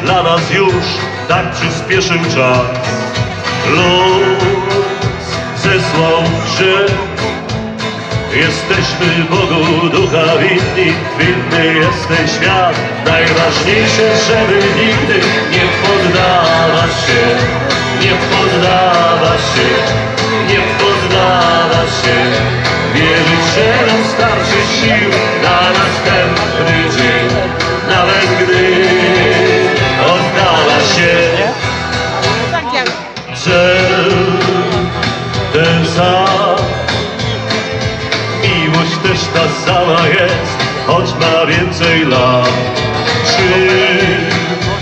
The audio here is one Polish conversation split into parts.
dla nas już tak przyspieszył czas. Los zesłał grzech, jesteśmy Bogu ducha winni, winny jest ten świat. Najważniejsze, żeby nigdy nie poddawać się, nie poddawać się, nie poddawać się. Wierzyć, że nam starczy sił na następny dzień, nawet gdy oddala się. Cel ten sam, miłość też ta sama jest, choć ma więcej lat. Czy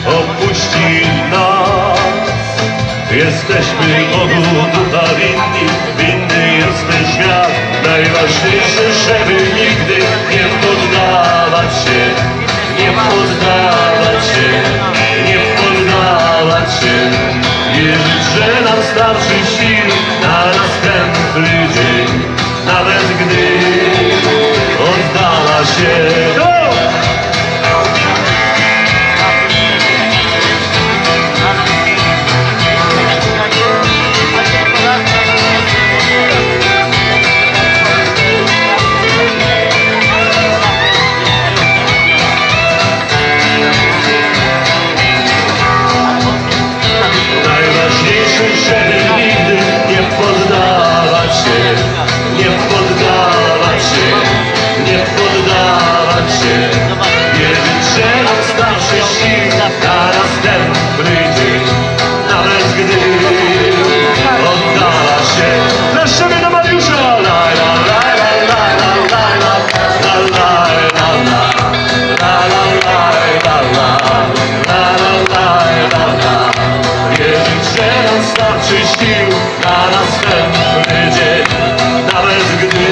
opuści nas? Jesteśmy Bogu ducha winni, winny jest ten świat. Najważniejsze, żeby nigdy nie poddawać się, nie poddawać się, nie poddawać się. Wierzyć, że nam starczy sił na następny dzień, nawet gdy oddala się. Żeby nigdy nie poddawać się, nie poddawać się, nie poddawać się. Wierzyć, że nam starczy sił na następny dzień, nawet gdy oddala się. Wreszcie do Mariusza! La la la la la la la la la la la la la la. Wierzyć, że nam starczy sił na następny dzień, nawet gdy